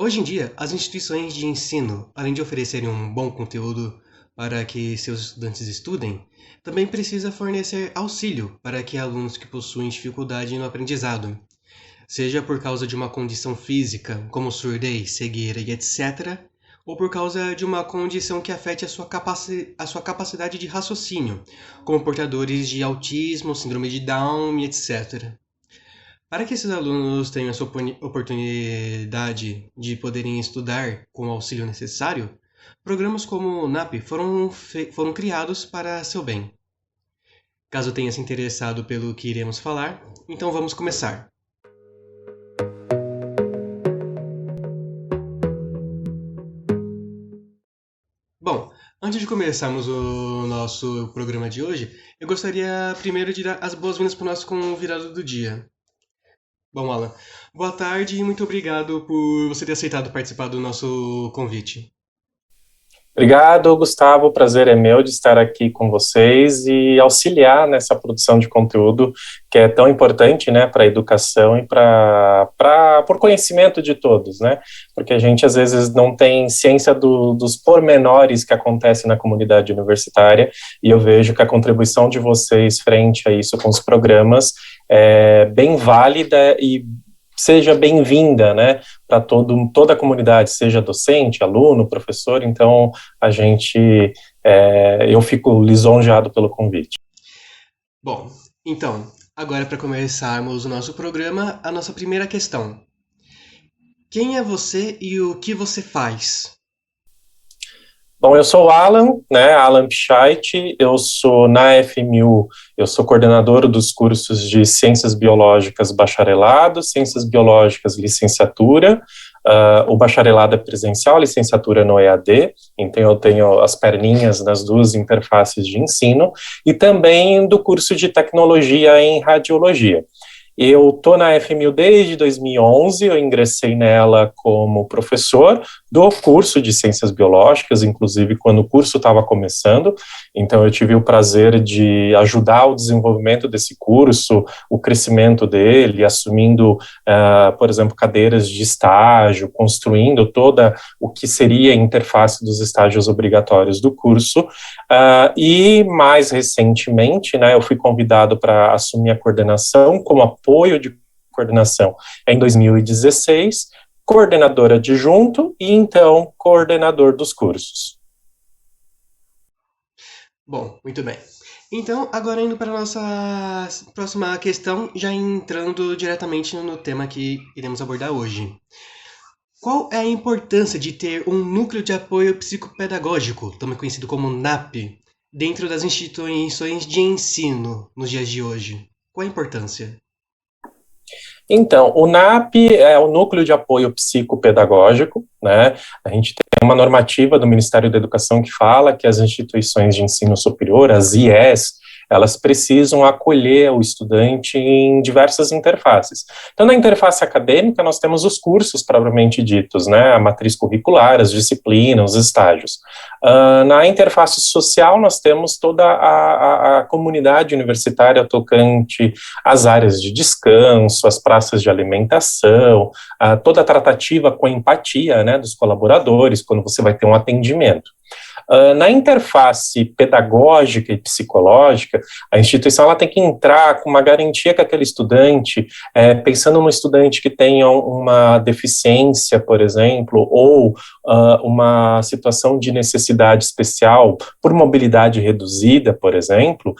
Hoje em dia, as instituições de ensino, além de oferecerem um bom conteúdo para que seus estudantes estudem, também precisa fornecer auxílio para que alunos que possuem dificuldade no aprendizado, seja por causa de uma condição física, como surdez, cegueira e etc., ou por causa de uma condição que afete a sua capacidade de raciocínio, como portadores de autismo, síndrome de Down e etc. Para que esses alunos tenham essa oportunidade de poderem estudar com o auxílio necessário, programas como o NAP foram criados para seu bem. Caso tenha se interessado pelo que iremos falar, então vamos começar. Bom, antes de começarmos o nosso programa de hoje, eu gostaria primeiro de dar as boas-vindas para o nosso convidado do dia. Bom, Alan, boa tarde e muito obrigado por você ter aceitado participar do nosso convite. Obrigado, Gustavo. O prazer é meu de estar aqui com vocês e auxiliar nessa produção de conteúdo que é tão importante, né, para a educação e por conhecimento de todos, né? Porque a gente às vezes não tem ciência dos pormenores que acontecem na comunidade universitária e eu vejo que a contribuição de vocês frente a isso com os programas é bem válida e seja bem-vinda, né, para toda a comunidade, seja docente, aluno, professor. Então, eu fico lisonjeado pelo convite. Bom, então, agora para começarmos o nosso programa, a nossa primeira questão. Quem é você e o que você faz? Bom, eu sou o Alan, né, Alan Pichait, eu sou na FMU, eu sou coordenador dos cursos de Ciências Biológicas Bacharelado, Ciências Biológicas Licenciatura, o bacharelado é presencial, a licenciatura no EAD, então eu tenho as perninhas nas duas interfaces de ensino, e também do curso de Tecnologia em Radiologia. Eu estou na FMU desde 2011, eu ingressei nela como professor do curso de Ciências Biológicas, inclusive quando o curso estava começando, então eu tive o prazer de ajudar o desenvolvimento desse curso, o crescimento dele, assumindo, por exemplo, cadeiras de estágio, construindo toda o que seria a interface dos estágios obrigatórios do curso, e mais recentemente, né, eu fui convidado para assumir a coordenação como apoio de coordenação em 2016, coordenador adjunto e então coordenador dos cursos. Bom, muito bem. Então, agora indo para a nossa próxima questão, já entrando diretamente no tema que iremos abordar hoje. Qual é a importância de ter um núcleo de apoio psicopedagógico, também conhecido como NAP, dentro das instituições de ensino nos dias de hoje? Qual a importância? Então, o NAP é o Núcleo de Apoio Psicopedagógico, né? A gente tem uma normativa do Ministério da Educação que fala que as instituições de ensino superior, as IES, elas precisam acolher o estudante em diversas interfaces. Então, na interface acadêmica, nós temos os cursos propriamente ditos, né? A matriz curricular, as disciplinas, os estágios. Na interface social, nós temos toda a comunidade universitária tocante às áreas de descanso, as praças de alimentação, toda a tratativa com empatia, né, dos colaboradores, quando você vai ter um atendimento. Na interface pedagógica e psicológica, a instituição ela tem que entrar com uma garantia que aquele estudante, pensando no estudante que tenha uma deficiência, por exemplo, ou uma situação de necessidade especial por mobilidade reduzida, por exemplo,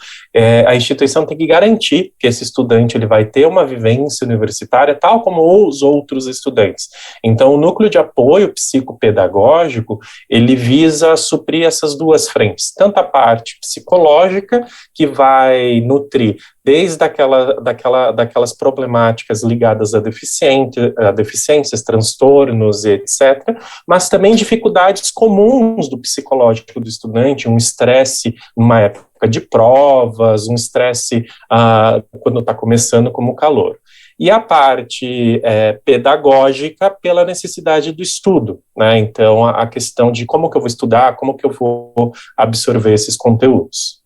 a instituição tem que garantir que esse estudante ele vai ter uma vivência universitária tal como os outros estudantes. Então, o núcleo de apoio psicopedagógico, ele visa suprir essas duas frentes, tanto a parte psicológica, que vai nutrir desde daquelas problemáticas ligadas a deficiências, transtornos, etc., mas também dificuldades comuns do psicológico do estudante, um estresse numa época de provas, um estresse quando está começando como calor. E a parte pedagógica pela necessidade do estudo, né? Então, a questão de como que eu vou estudar, como que eu vou absorver esses conteúdos.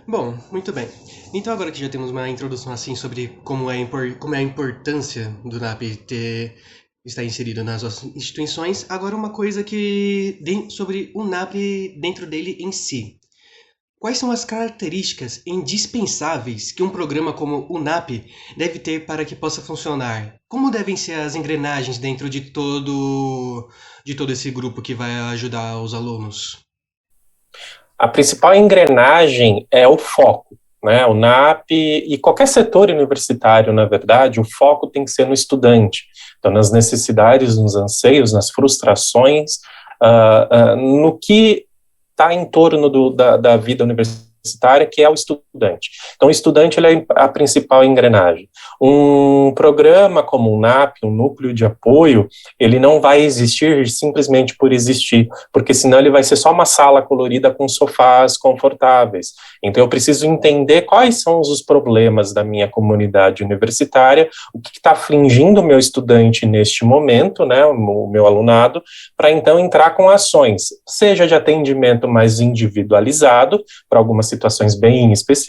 Bom, muito bem. Então agora que já temos uma introdução assim sobre como é a importância do NAP ter está inserido nas nossas instituições. Agora, uma coisa sobre o NAP dentro dele em si. Quais são as características indispensáveis que um programa como o NAP deve ter para que possa funcionar? Como devem ser as engrenagens dentro de todo esse grupo que vai ajudar os alunos? A principal engrenagem é o foco, né? O NAP e qualquer setor universitário, na verdade, o foco tem que ser no estudante. Então, nas necessidades, nos anseios, nas frustrações, no que está em torno da vida universitária, que é o estudante. Então, o estudante ele é a principal engrenagem. Um programa como o NAP, um núcleo de apoio, ele não vai existir simplesmente por existir, porque senão ele vai ser só uma sala colorida com sofás confortáveis. Então, eu preciso entender quais são os problemas da minha comunidade universitária, o que está afligindo o meu estudante neste momento, né, o meu alunado, para então entrar com ações, seja de atendimento mais individualizado, para algumas situações bem específicas,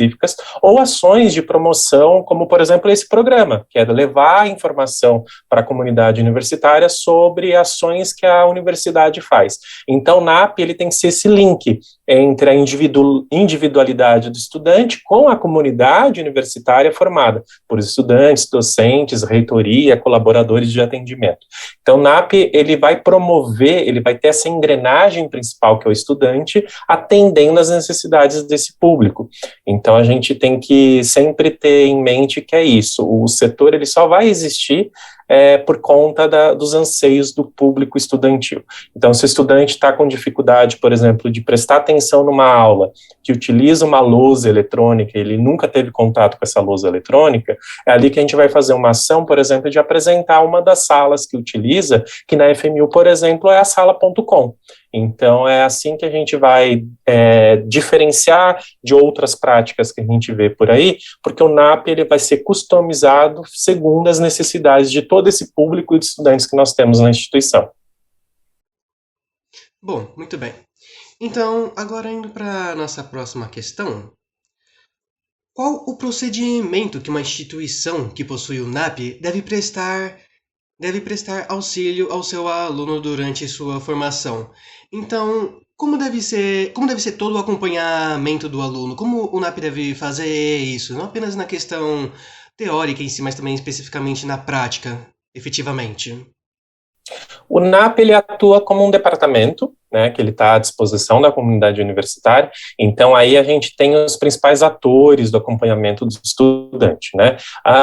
ou ações de promoção, como, por exemplo, esse programa, que é levar a informação para a comunidade universitária sobre ações que a universidade faz. Então, o NAP ele tem que ser esse link entre a individualidade do estudante com a comunidade universitária formada por estudantes, docentes, reitoria, colaboradores de atendimento. Então, o NAP ele vai promover, ele vai ter essa engrenagem principal, que é o estudante, atendendo às necessidades desse público. Então, a gente tem que sempre ter em mente que é isso, o setor ele só vai existir por conta dos anseios do público estudantil. Então, se o estudante está com dificuldade, por exemplo, de prestar atenção numa aula que utiliza uma lousa eletrônica, ele nunca teve contato com essa lousa eletrônica, é ali que a gente vai fazer uma ação, por exemplo, de apresentar uma das salas que utiliza, que na FMU, por exemplo, é a sala.com. Então, é assim que a gente vai diferenciar de outras práticas que a gente vê por aí, porque o NAP ele vai ser customizado segundo as necessidades de todo esse público de estudantes que nós temos na instituição. Bom, muito bem. Então, agora indo para a nossa próxima questão. Qual o procedimento que uma instituição que possui o NAP deve prestar auxílio ao seu aluno durante sua formação? Então, como deve ser todo o acompanhamento do aluno? Como o NAP deve fazer isso? Não apenas na questão teórica em si, mas também especificamente na prática, efetivamente. O NAP ele atua como um departamento, né, que ele está à disposição da comunidade universitária. Então aí a gente tem os principais atores do acompanhamento do estudante, né?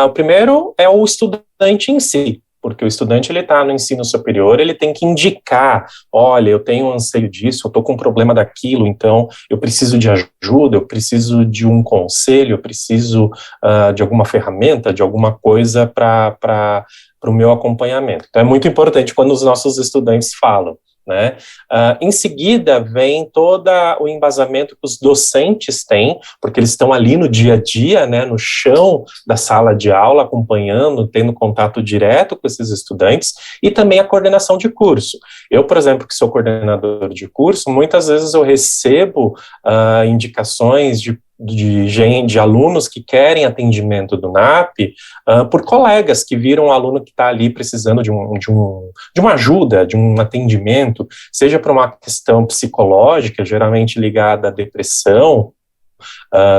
O primeiro é o estudante em si, porque o estudante ele está no ensino superior, ele tem que indicar, olha, eu tenho um anseio disso, eu estou com um problema daquilo, então eu preciso de ajuda, eu preciso de um conselho, eu preciso de alguma ferramenta, de alguma coisa para o meu acompanhamento. Então é muito importante quando os nossos estudantes falam, né? Em seguida vem todo o embasamento que os docentes têm, porque eles estão ali no dia a dia, né, no chão da sala de aula, acompanhando, tendo contato direto com esses estudantes, e também a coordenação de curso. Eu, por exemplo, que sou coordenador de curso, muitas vezes eu recebo indicações de alunos que querem atendimento do NAP por colegas que viram um aluno que está ali precisando de uma ajuda, de um atendimento, seja para uma questão psicológica, geralmente ligada à depressão,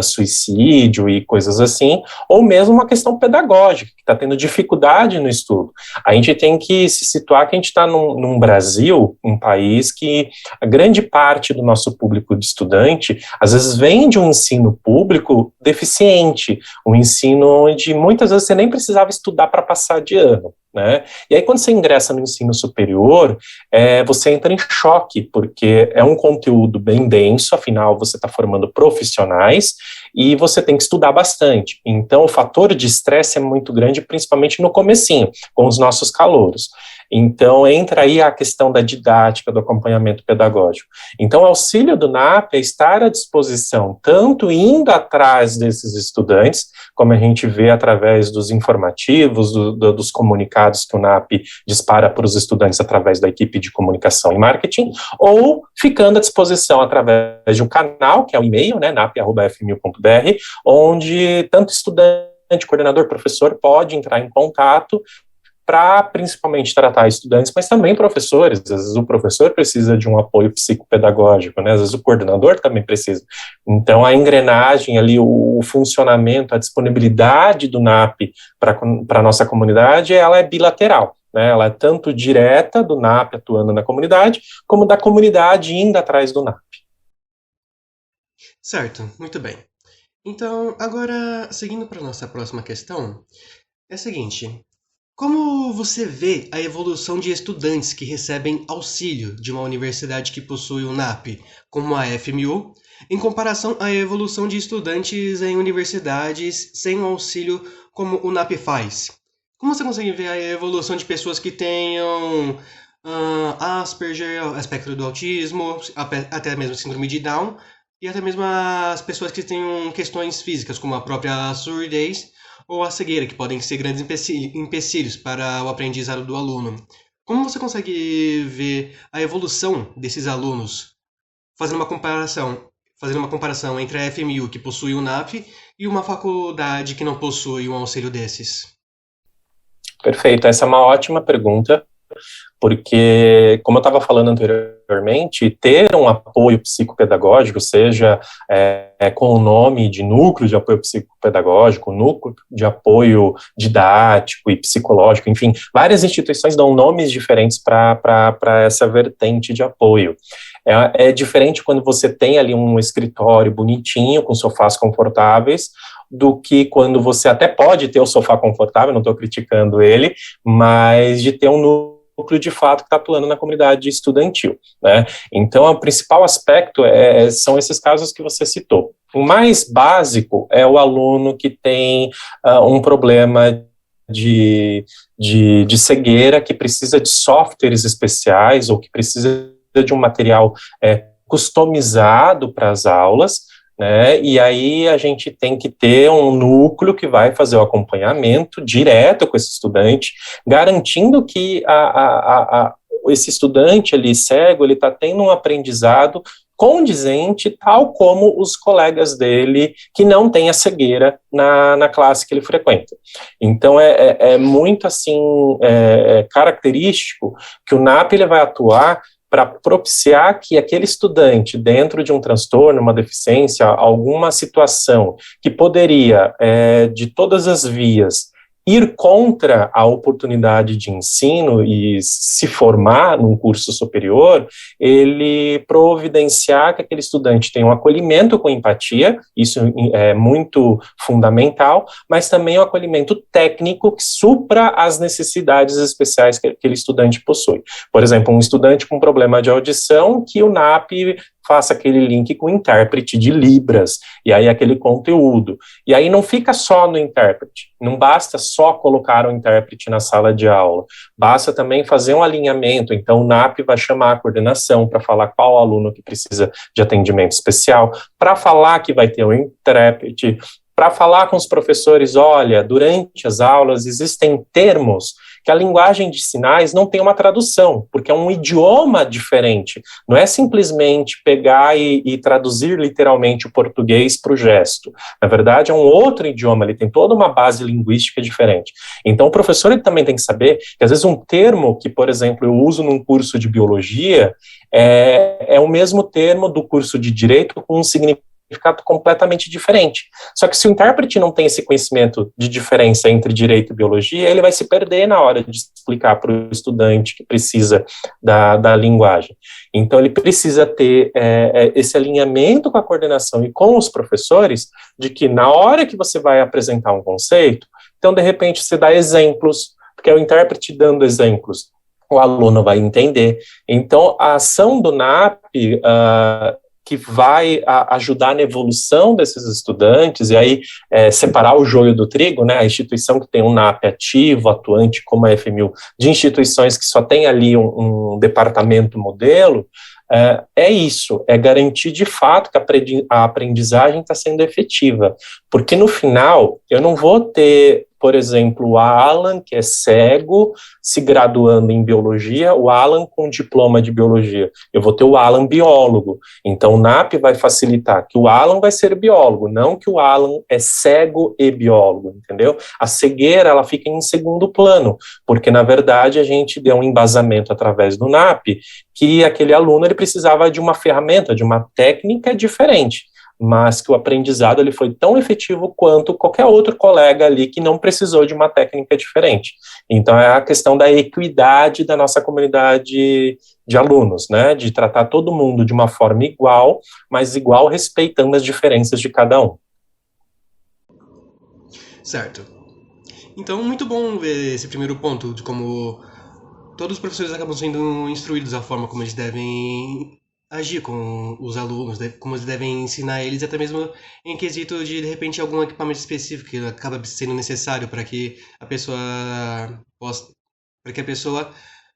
suicídio e coisas assim, ou mesmo uma questão pedagógica, que está tendo dificuldade no estudo. A gente tem que se situar que a gente está num Brasil, um país que a grande parte do nosso público de estudante, às vezes vem de um ensino público deficiente, um ensino onde muitas vezes você nem precisava estudar para passar de ano, né? E aí quando você ingressa no ensino superior, você entra em choque, porque é um conteúdo bem denso, afinal você está formando profissionais, e você tem que estudar bastante. Então o fator de estresse é muito grande, principalmente no comecinho, com os nossos calouros. Então entra aí a questão da didática, do acompanhamento pedagógico. Então o auxílio do NAP é estar à disposição, tanto indo atrás desses estudantes, como a gente vê através dos informativos, dos comunicados que o NAP dispara para os estudantes através da equipe de comunicação e marketing, ou ficando à disposição através de um canal, que é o e-mail, né, nap@fmu.br, onde tanto estudante, coordenador, professor pode entrar em contato para principalmente tratar estudantes, mas também professores. Às vezes o professor precisa de um apoio psicopedagógico, né? Às vezes o coordenador também precisa. Então a engrenagem ali, o funcionamento, a disponibilidade do NAP para a nossa comunidade, ela é bilateral, né? Ela é tanto direta do NAP atuando na comunidade, como da comunidade indo atrás do NAP. Certo, muito bem. Então, agora, seguindo para nossa próxima questão, é a seguinte: como você vê a evolução de estudantes que recebem auxílio de uma universidade que possui o NAP, como a FMU, em comparação à evolução de estudantes em universidades sem um auxílio como o NAP faz? Como você consegue ver a evolução de pessoas que tenham Asperger, espectro do autismo, até mesmo síndrome de Down, e até mesmo as pessoas que tenham questões físicas, como a própria surdez ou a cegueira, que podem ser grandes empecilhos para o aprendizado do aluno. Como você consegue ver a evolução desses alunos, fazendo uma comparação entre a FMU, que possui o NAP, e uma faculdade que não possui um auxílio desses? Perfeito, essa é uma ótima pergunta, porque, como eu estava falando anteriormente, ter um apoio psicopedagógico, seja com o nome de núcleo de apoio psicopedagógico, núcleo de apoio didático e psicológico, enfim, várias instituições dão nomes diferentes para essa vertente de apoio. É diferente quando você tem ali um escritório bonitinho, com sofás confortáveis, do que quando você até pode ter o sofá confortável, não estou criticando ele, mas de ter um núcleo de fato que está atuando na comunidade estudantil, né? Então, o principal aspecto são esses casos que você citou. O mais básico é o aluno que tem um problema de cegueira, que precisa de softwares especiais ou que precisa de um material customizado para as aulas, né? E aí a gente tem que ter um núcleo que vai fazer o acompanhamento direto com esse estudante, garantindo que esse estudante ali cego, ele está tendo um aprendizado condizente, tal como os colegas dele que não têm a cegueira na classe que ele frequenta. Então é muito assim característico que o NAP ele vai atuar para propiciar que aquele estudante, dentro de um transtorno, uma deficiência, alguma situação que poderia, de todas as vias, ir contra a oportunidade de ensino e se formar num curso superior, ele providenciar que aquele estudante tenha um acolhimento com empatia, isso é muito fundamental, mas também um acolhimento técnico que supra as necessidades especiais que aquele estudante possui. Por exemplo, um estudante com problema de audição, que o NAP faça aquele link com o intérprete de Libras, e aí aquele conteúdo. E aí não fica só no intérprete, não basta só colocar o intérprete na sala de aula, basta também fazer um alinhamento, então o NAP vai chamar a coordenação para falar qual aluno que precisa de atendimento especial, para falar que vai ter um intérprete, para falar com os professores, olha, durante as aulas existem termos que a linguagem de sinais não tem uma tradução, porque é um idioma diferente, não é simplesmente pegar e traduzir literalmente o português para o gesto, na verdade é um outro idioma, ele tem toda uma base linguística diferente. Então o professor ele também tem que saber que às vezes um termo que, por exemplo, eu uso num curso de biologia, é o mesmo termo do curso de direito com um significado completamente diferente. Só que se o intérprete não tem esse conhecimento de diferença entre direito e biologia, ele vai se perder na hora de explicar para o estudante que precisa da linguagem. Então, ele precisa ter esse alinhamento com a coordenação e com os professores de que na hora que você vai apresentar um conceito, então, de repente, você dá exemplos, porque é o intérprete dando exemplos, o aluno vai entender. Então, a ação do NAP, que vai ajudar na evolução desses estudantes, e aí separar o joio do trigo, né, a instituição que tem um NAP ativo, atuante, como a FMU, de instituições que só tem ali um departamento modelo, isso, é garantir de fato que a aprendizagem está sendo efetiva, porque no final eu não vou ter por exemplo, o Alan, que é cego, se graduando em biologia, o Alan com diploma de biologia. Eu vou ter o Alan biólogo. Então, o NAP vai facilitar que o Alan vai ser biólogo, não que o Alan é cego e biólogo, entendeu? A cegueira, ela fica em segundo plano, porque, na verdade, a gente deu um embasamento através do NAP que aquele aluno ele precisava de uma ferramenta, de uma técnica diferente, mas que o aprendizado ele foi tão efetivo quanto qualquer outro colega ali que não precisou de uma técnica diferente. Então, é a questão da equidade da nossa comunidade de alunos, né, de tratar todo mundo de uma forma igual, mas igual respeitando as diferenças de cada um. Certo. Então, muito bom ver esse primeiro ponto de como todos os professores acabam sendo instruídos da forma como eles devem agir com os alunos, como eles devem ensinar eles, até mesmo em quesito de repente, algum equipamento específico que acaba sendo necessário para que a pessoa possa, para que a pessoa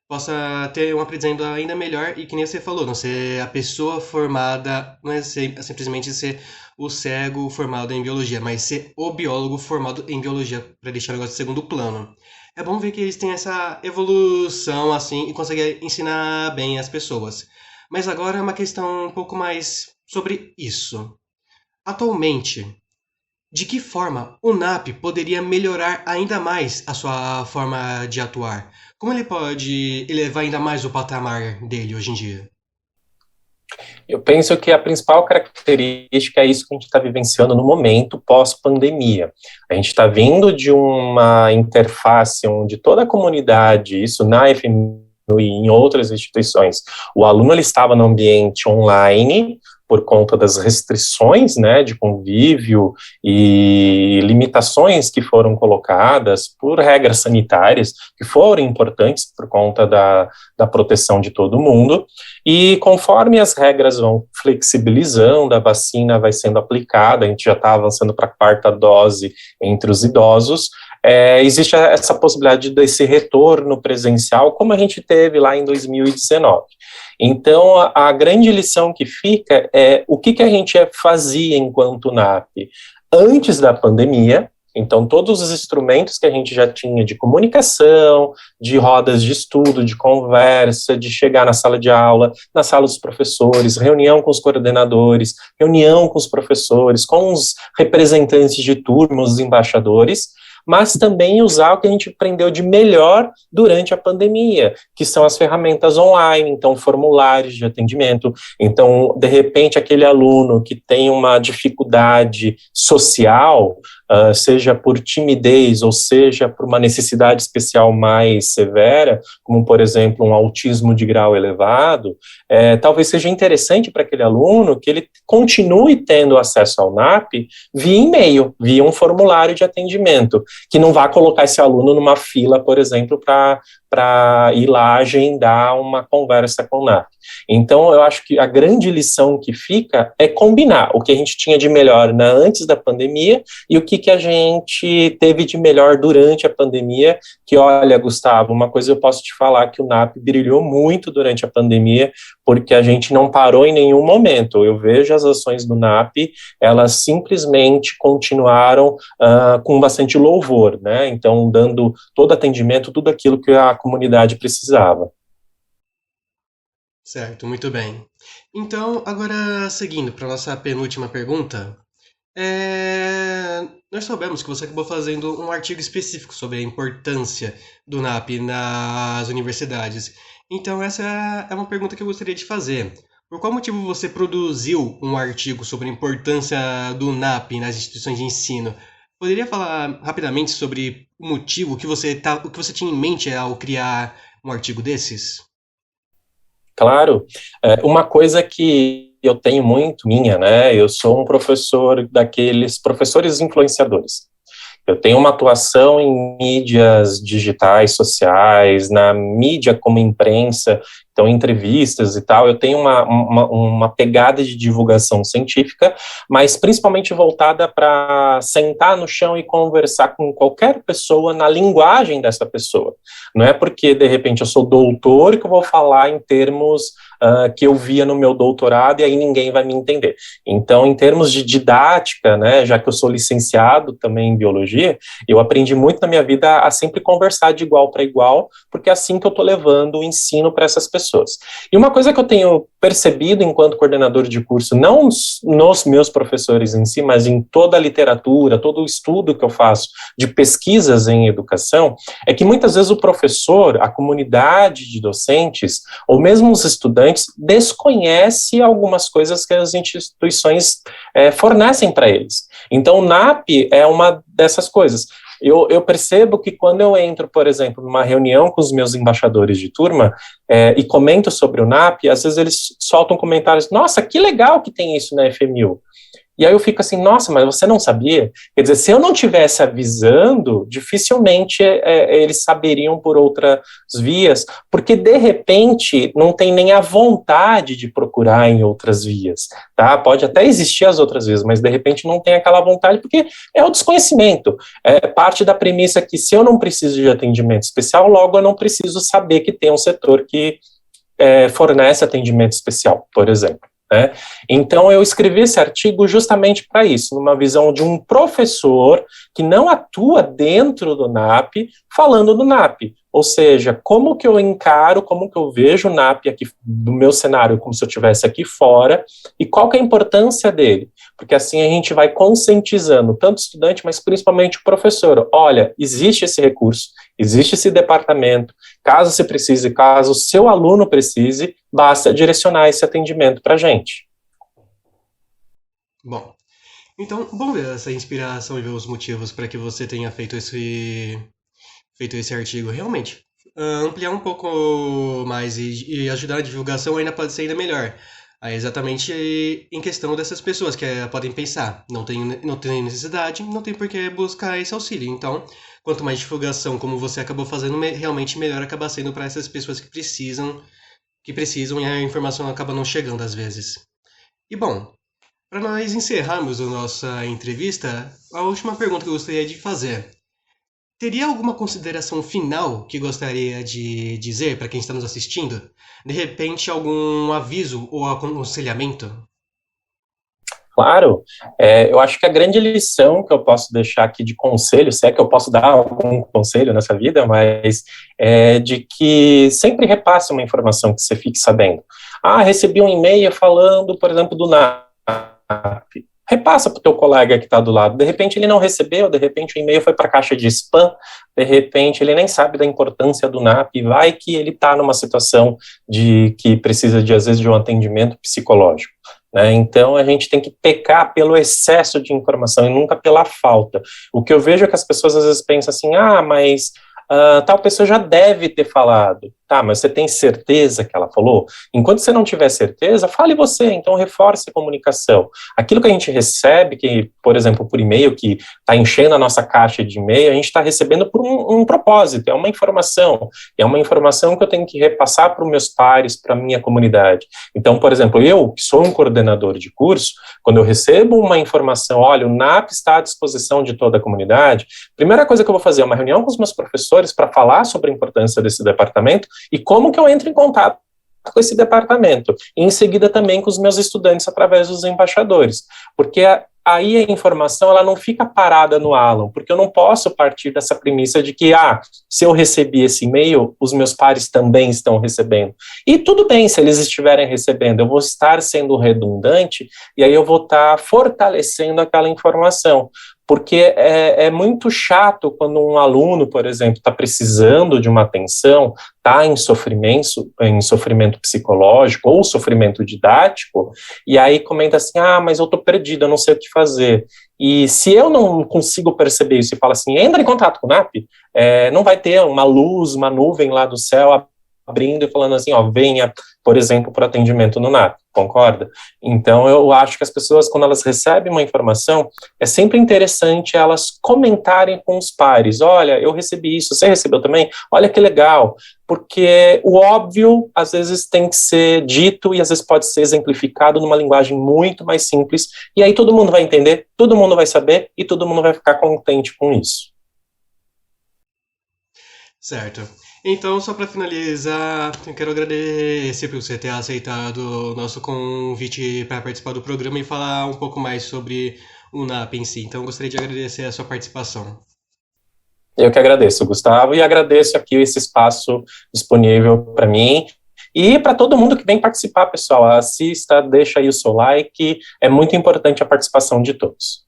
possa ter um aprendizado ainda melhor e que nem você falou, não ser a pessoa formada, não é simplesmente ser o cego formado em biologia, mas ser o biólogo formado em biologia, para deixar o negócio de segundo plano. É bom ver que eles têm essa evolução assim e conseguem ensinar bem as pessoas. Mas agora é uma questão um pouco mais sobre isso. Atualmente, de que forma o NAP poderia melhorar ainda mais a sua forma de atuar? Como ele pode elevar ainda mais o patamar dele hoje em dia? Eu penso que a principal característica é isso que a gente está vivenciando no momento pós-pandemia. A gente está vindo de uma interface onde toda a comunidade, isso na FMU e em outras instituições, o aluno ele estava no ambiente online por conta das restrições, né, de convívio e limitações que foram colocadas por regras sanitárias, que foram importantes por conta da proteção de todo mundo, e conforme as regras vão flexibilizando, a vacina vai sendo aplicada, a gente já está avançando para a quarta dose entre os idosos, existe essa possibilidade desse retorno presencial, como a gente teve lá em 2019. Então, a grande lição que fica é o que a gente fazia enquanto NAP antes da pandemia. Então, todos os instrumentos que a gente já tinha de comunicação, de rodas de estudo, de conversa, de chegar na sala de aula, na sala dos professores, reunião com os coordenadores, reunião com os professores, com os representantes de turma, os embaixadores, mas também usar o que a gente aprendeu de melhor durante a pandemia, que são as ferramentas online, então formulários de atendimento. Então, de repente, aquele aluno que tem uma dificuldade social, seja por timidez ou seja por uma necessidade especial mais severa, como, por exemplo, um autismo de grau elevado, talvez seja interessante para aquele aluno que ele continue tendo acesso ao NAP via e-mail, via um formulário de atendimento, que não vá colocar esse aluno numa fila, por exemplo, para ir lá agendar uma conversa com o NAP. Então, eu acho que a grande lição que fica é combinar o que a gente tinha de melhor antes da pandemia e o que a gente teve de melhor durante a pandemia, que, olha, Gustavo, uma coisa eu posso te falar, que o NAP brilhou muito durante a pandemia, porque a gente não parou em nenhum momento. Eu vejo as ações do NAP, elas simplesmente continuaram com bastante louvor, né? Então, dando todo atendimento, tudo aquilo que a comunidade precisava. Certo, muito bem. Então, agora seguindo para nossa penúltima pergunta, nós soubemos que você acabou fazendo um artigo específico sobre a importância do NAP nas universidades. Então, essa é uma pergunta que eu gostaria de fazer. Por qual motivo você produziu um artigo sobre a importância do NAP nas instituições de ensino? Poderia falar rapidamente sobre o motivo, o que você tinha em mente ao criar um artigo desses? Claro, uma coisa que eu tenho muito minha, né? Eu sou um professor daqueles professores influenciadores. Eu tenho uma atuação em mídias digitais, sociais, na mídia como imprensa, Então, em entrevistas e tal, eu tenho uma pegada de divulgação científica, mas principalmente voltada para sentar no chão e conversar com qualquer pessoa na linguagem dessa pessoa. Não é porque, de repente, eu sou doutor que eu vou falar em termos que eu via no meu doutorado e aí ninguém vai me entender. Então, em termos de didática, né, já que eu sou licenciado também em biologia, eu aprendi muito na minha vida a sempre conversar de igual para igual, porque é assim que eu estou levando o ensino para essas pessoas. E uma coisa que eu tenho percebido enquanto coordenador de curso, não nos meus professores em si, mas em toda a literatura, todo o estudo que eu faço de pesquisas em educação, é que muitas vezes o professor, a comunidade de docentes, ou mesmo os estudantes, desconhece algumas coisas que as instituições fornecem para eles. Então, o NAP é uma dessas coisas. Eu percebo que quando eu entro, por exemplo, numa reunião com os meus embaixadores de turma e comento sobre o NAP, às vezes eles soltam comentários, nossa, que legal que tem isso na FMU. E aí eu fico assim, nossa, mas você não sabia? Quer dizer, se eu não tivesse avisando, dificilmente eles saberiam por outras vias, porque de repente não tem nem a vontade de procurar em outras vias, tá? Pode até existir as outras vias, mas de repente não tem aquela vontade, porque é o desconhecimento. É parte da premissa que se eu não preciso de atendimento especial, logo eu não preciso saber que tem um setor que fornece atendimento especial, por exemplo. Né? Então, eu escrevi esse artigo justamente para isso, numa visão de um professor que não atua dentro do NAP, falando do NAP. Ou seja, como que eu encaro, como que eu vejo o NAP aqui do meu cenário, como se eu estivesse aqui fora, e qual que é a importância dele? Porque assim a gente vai conscientizando tanto o estudante, mas principalmente o professor. Olha, existe esse recurso, existe esse departamento, caso você precise, caso o seu aluno precise, basta direcionar esse atendimento para a gente. Bom, então, bom ver essa inspiração e ver os motivos para que você tenha feito esse artigo. Realmente, ampliar um pouco mais e ajudar na divulgação ainda pode ser ainda melhor. Aí, exatamente em questão dessas pessoas que podem pensar, não tem necessidade, não tem por que buscar esse auxílio. Então, quanto mais divulgação, como você acabou fazendo, realmente melhor acaba sendo para essas pessoas que precisam e a informação acaba não chegando às vezes. E bom, para nós encerrarmos a nossa entrevista, a última pergunta que eu gostaria de fazer. Teria alguma consideração final que gostaria de dizer para quem está nos assistindo? De repente, algum aviso ou aconselhamento? Claro, eu acho que a grande lição que eu posso deixar aqui de conselho, se é que eu posso dar algum conselho nessa vida, mas é de que sempre repasse uma informação que você fique sabendo. Ah, recebi um e-mail falando, por exemplo, do NAP. Repassa para o teu colega que está do lado. De repente ele não recebeu, de repente o e-mail foi para a caixa de spam, de repente ele nem sabe da importância do NAP, vai que ele está numa situação de que precisa de, às vezes, de um atendimento psicológico. Né? Então a gente tem que pecar pelo excesso de informação e nunca pela falta. O que eu vejo é que as pessoas às vezes pensam assim, mas tal pessoa já deve ter falado. Tá, mas você tem certeza que ela falou? Enquanto você não tiver certeza, fale você, então reforce a comunicação. Aquilo que a gente recebe, que, por exemplo, por e-mail, que está enchendo a nossa caixa de e-mail, a gente está recebendo por um propósito, é uma informação que eu tenho que repassar para os meus pares, para a minha comunidade. Então, por exemplo, eu, que sou um coordenador de curso, quando eu recebo uma informação, olha, o NAP está à disposição de toda a comunidade, a primeira coisa que eu vou fazer é uma reunião com os meus professores para falar sobre a importância desse departamento e como que eu entro em contato com esse departamento. E em seguida também com os meus estudantes através dos embaixadores. Porque aí a informação ela não fica parada no Alan, porque eu não posso partir dessa premissa de que, se eu recebi esse e-mail, os meus pares também estão recebendo. E tudo bem se eles estiverem recebendo, eu vou estar sendo redundante e aí eu vou estar fortalecendo aquela informação. Porque é muito chato quando um aluno, por exemplo, está precisando de uma atenção, está em sofrimento psicológico ou sofrimento didático, e aí comenta assim, mas eu estou perdido, eu não sei o que fazer. E se eu não consigo perceber isso e falo assim, entra em contato com o NAP, não vai ter uma luz, uma nuvem lá do céu abrindo e falando assim, ó, venha, por exemplo, para atendimento no NAP, concorda? Então, eu acho que as pessoas, quando elas recebem uma informação, é sempre interessante elas comentarem com os pares, olha, eu recebi isso, você recebeu também? Olha que legal, porque o óbvio, às vezes, tem que ser dito e às vezes pode ser exemplificado numa linguagem muito mais simples, e aí todo mundo vai entender, todo mundo vai saber e todo mundo vai ficar contente com isso. Certo. Então, só para finalizar, eu quero agradecer por você ter aceitado o nosso convite para participar do programa e falar um pouco mais sobre o NAP em si. Então, eu gostaria de agradecer a sua participação. Eu que agradeço, Gustavo, e agradeço aqui esse espaço disponível para mim e para todo mundo que vem participar, pessoal. Assista, deixa aí o seu like, é muito importante a participação de todos.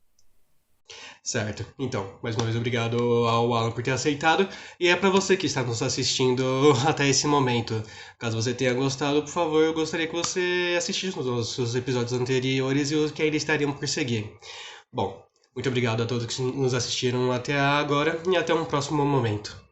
Certo. Então, mais uma vez obrigado ao Alan por ter aceitado. E é para você que está nos assistindo até esse momento. Caso você tenha gostado, por favor, eu gostaria que você assistisse os nossos episódios anteriores e os que ainda estariam por seguir. Bom, muito obrigado a todos que nos assistiram até agora e até um próximo momento.